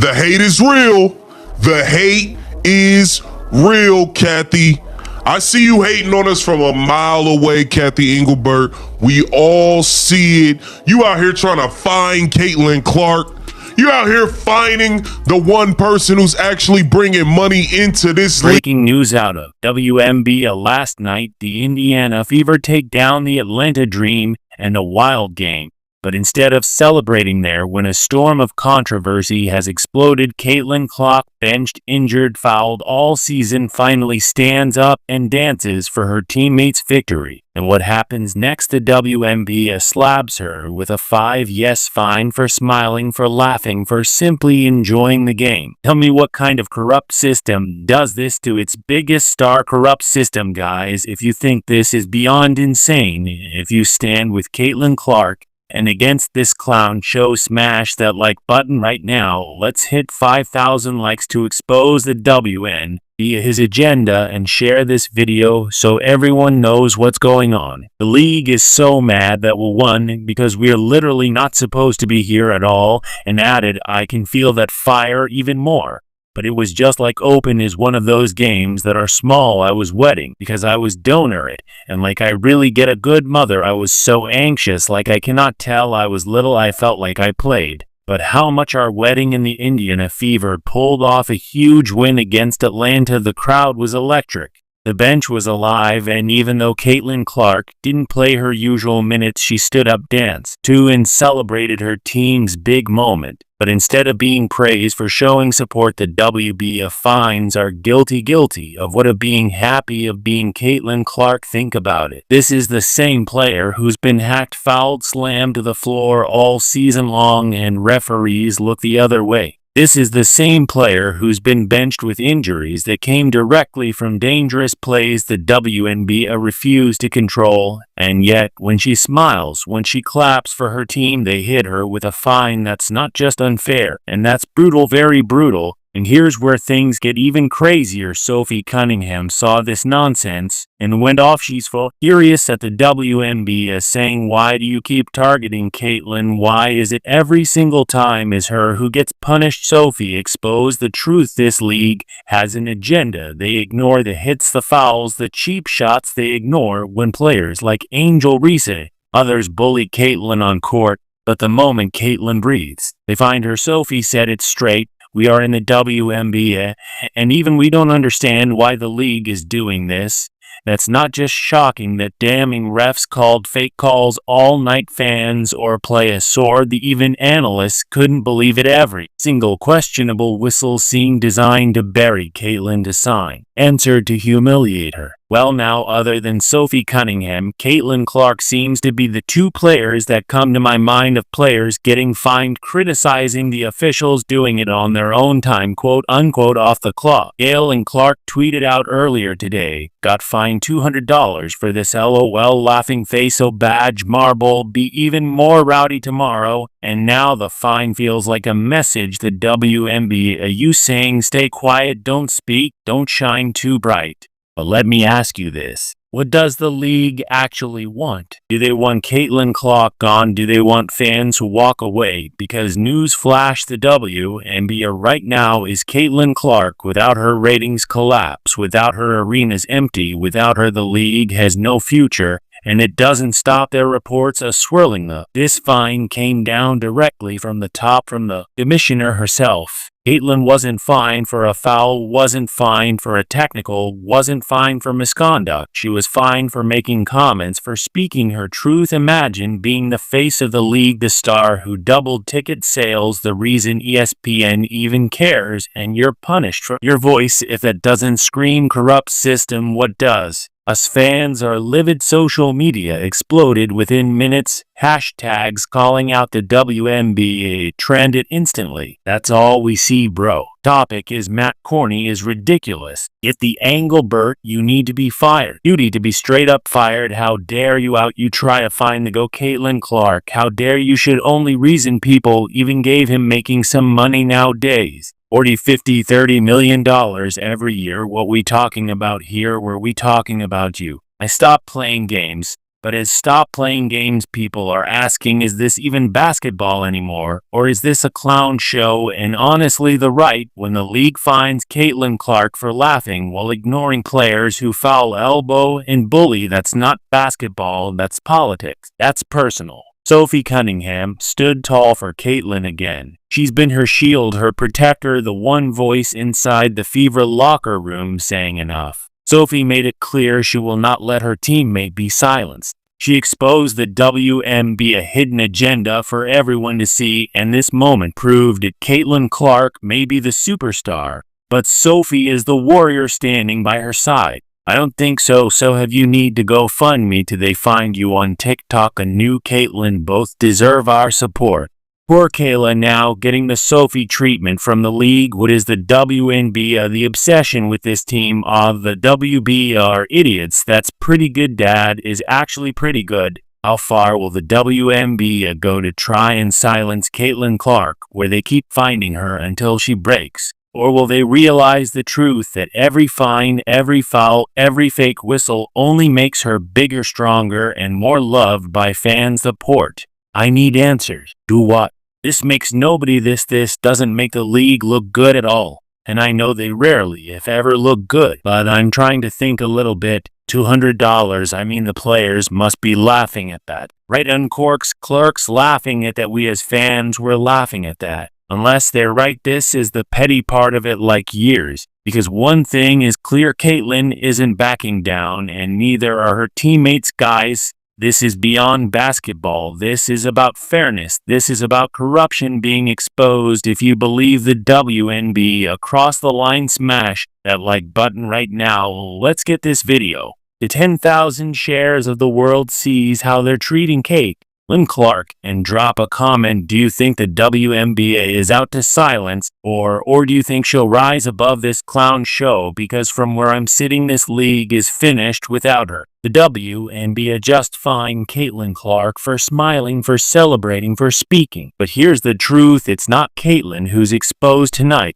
The hate is real. The hate is real, Kathy. I see you hating on us from a mile away, Kathy Engelbert. We all see it. You out here trying to find Caitlin Clark. You out here finding the one person who's actually bringing money into this league. Breaking news out of WNBA last night, the Indiana Fever take down the Atlanta Dream in a wild game. But instead of celebrating there when a storm of controversy has exploded, Caitlin Clark, benched, injured, fouled all season, finally stands up and dances for her teammates' victory. And what happens next? The WNBA slabs her with a 5-yes fine for smiling, for laughing, for simply enjoying the game. Tell me, what kind of corrupt system does this to its biggest star? Corrupt system, guys. If you think this is beyond insane, if you stand with Caitlin Clark and against this clown show, smash that like button right now. Let's hit 5,000 likes to expose the WNBA, his agenda, and share this video so everyone knows what's going on. The league is so mad that we won because we're literally not supposed to be here at all, and added, I can feel that fire even more. But it was just like open is one of those games that are small. I was wedding because I was donor it, and like I really get a good mother. I was so anxious, like I cannot tell I was little. I felt like I played. But how much our wedding in the Indiana Fever pulled off a huge win against Atlanta. The crowd was electric. The bench was alive, and even though Caitlin Clark didn't play her usual minutes, she stood up, danced to, and celebrated her team's big moment. But instead of being praised for showing support, the WNBA fines are guilty of what of being happy of being Caitlin Clark. Think about it. This is the same player who's been hacked, fouled, slammed to the floor all season long, and referees look the other way. This is the same player who's been benched with injuries that came directly from dangerous plays the WNBA refused to control, and yet when she smiles, when she claps for her team, they hit her with a fine. That's not just unfair, and that's brutal, very brutal. And here's where things get even crazier. Sophie Cunningham saw this nonsense and went off. She's furious at the WNBA, saying, why do you keep targeting Caitlin? Why is it every single time is her who gets punished? Sophie exposed the truth. This league has an agenda. They ignore the hits, the fouls, the cheap shots. They ignore when players like Angel Reese, others bully Caitlin on court. But the moment Caitlin breathes, they find her. Sophie said it straight. We are in the WNBA, and even we don't understand why the league is doing this. That's not just shocking that damning refs called fake calls all night, fans or play a sword. The even analysts couldn't believe it. Every single questionable whistle seemed designed to bury Caitlin, to sign, answered to humiliate her. Well, now, other than Sophie Cunningham, Caitlin Clark seems to be the two players that come to my mind of players getting fined, criticizing the officials, doing it on their own time, quote unquote, off the clock. Caitlin Clark tweeted out earlier today, got fined $200 for this, LOL, laughing face. So badge marble, be even more rowdy tomorrow. And now the fine feels like a message. The WNBA, you saying stay quiet, don't speak, don't shine too bright. But let me ask you this. What does the league actually want? Do they want Caitlin Clark gone? Do they want fans to walk away? Because newsflash, the WNBA right now is Caitlin Clark. Without her, ratings collapse. Without her, arenas empty. Without her, the league has no future. And it doesn't stop there. Reports are swirling. This fine came down directly from the top, from the commissioner herself. Caitlin wasn't fined for a foul, wasn't fined for a technical, wasn't fined for misconduct. She was fined for making comments, for speaking her truth. Imagine being the face of the league, the star who doubled ticket sales, the reason ESPN even cares, and you're punished for your voice. If that doesn't scream corrupt system, what does? Us fans are livid. Social media exploded within minutes. Hashtags calling out the WNBA trended instantly. That's all we see, bro. Topic is Matt Corny is ridiculous. Get the angle, Bert. You need to be fired. You need to be straight up fired. How dare you out? You try to find the go Caitlin Clark. How dare you? Should only reason people even gave him making some money nowadays. 40, 50, $30 million every year. What we talking about here? Were we talking about you? I stopped playing games, but has stopped playing games. People are asking, is this even basketball anymore, or is this a clown show? And honestly, the right when the league fines Caitlin Clark for laughing while ignoring players who foul, elbow, and bully. That's not basketball, that's politics. That's personal. Sophie Cunningham stood tall for Caitlin again. She's been her shield, her protector, the one voice inside the Fever locker room saying enough. Sophie made it clear she will not let her teammate be silenced. She exposed the WNBA hidden agenda for everyone to see, and this moment proved it. Caitlin Clark may be the superstar, but Sophie is the warrior standing by her side. I don't think so. So have you need to go fund me till they find you on TikTok. A new Caitlin both deserve our support. Poor Kayla now getting the Sophie treatment from the league. What is the WNBA? The obsession with this team of the WB are idiots. That's pretty good. Dad is actually pretty good. How far will the WNBA go to try and silence Caitlin Clark, where they keep finding her until she breaks? Or will they realize the truth that every fine, every foul, every fake whistle only makes her bigger, stronger, and more loved by fans? Support. I need answers. Do what? This makes nobody. This doesn't make the league look good at all. And I know they rarely, if ever, look good. But I'm trying to think a little bit. $200, I mean the players must be laughing at that. Right? And Clark's laughing at that. We as fans were laughing at that. Unless they're right, this is the petty part of it, like years. Because one thing is clear, Caitlin isn't backing down, and neither are her teammates. Guys, this is beyond basketball. This is about fairness. This is about corruption being exposed. If you believe the WNBA across the line, smash that like button right now. Let's get this video to 10,000 shares of the world sees how they're treating Caitlin Clark, and drop a comment. Do you think the WNBA is out to silence, or do you think she'll rise above this clown show? Because from where I'm sitting, this league is finished without her. The WNBA just fined Caitlin Clark for smiling, for celebrating, for speaking. But here's the truth, it's not Caitlin who's exposed tonight.